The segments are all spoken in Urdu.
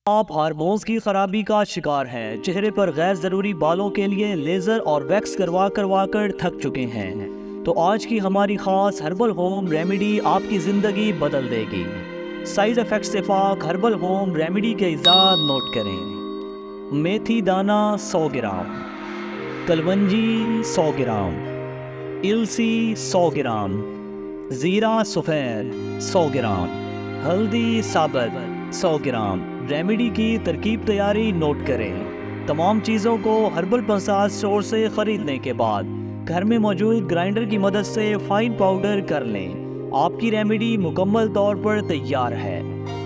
آپ ہارمونز کی خرابی کا شکار ہیں، چہرے پر غیر ضروری بالوں کے لیے لیزر اور ویکس کروا کر تھک چکے ہیں، تو آج کی ہماری خاص ہربل ہوم ریمیڈی آپ کی زندگی بدل دے گی۔ سائیڈ ایفیکٹ سے پاک ہربل ہوم ریمیڈی کے اجزاء نوٹ کریں۔ میتھی دانہ 100 گرام، کلونجی 100 گرام، السی 100 گرام، زیرہ سفید 100 گرام، ہلدی ثابت 100 گرام۔ ریمیڈی کی ترکیب تیاری نوٹ کریں۔ تمام چیزوں کو ہربل پنساز اسٹور سے خریدنے کے بعد گھر میں موجود گرائنڈر کی مدد سے فائن پاؤڈر کر لیں۔ آپ کی ریمیڈی مکمل طور پر تیار ہے۔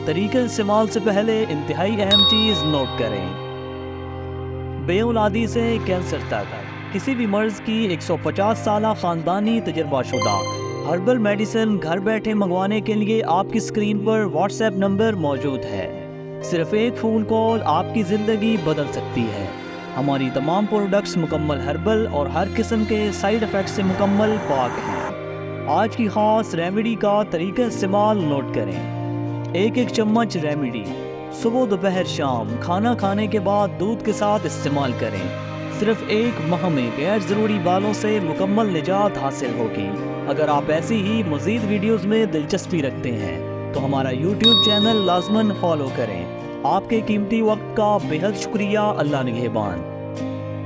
طریقہ استعمال سے پہلے انتہائی اہم چیز نوٹ کریں۔ بے اولادی سے کینسر تک کسی بھی مرض کی 150 سالہ خاندانی تجربہ شدہ ہربل میڈیسن گھر بیٹھے منگوانے کے لیے آپ کی اسکرین پر واٹس ایپ نمبر موجود ہے۔ صرف ایک فون کال آپ کی زندگی بدل سکتی ہے۔ ہماری تمام پروڈکٹس مکمل ہربل اور ہر قسم کے سائیڈ ایفیکٹ سے مکمل پاک ہیں۔ آج کی خاص ریمیڈی کا طریقہ استعمال نوٹ کریں۔ ایک چمچ ریمیڈی صبح دوپہر شام کھانا کھانے کے بعد دودھ کے ساتھ استعمال کریں۔ صرف ایک ماہ میں غیر ضروری بالوں سے مکمل نجات حاصل ہوگی۔ اگر آپ ایسی ہی مزید ویڈیوز میں دلچسپی رکھتے ہیں تو ہمارا یوٹیوب چینل لازماً فالو کریں۔ آپ کے قیمتی وقت کا بے حد شکریہ۔ اللہ نگہبان۔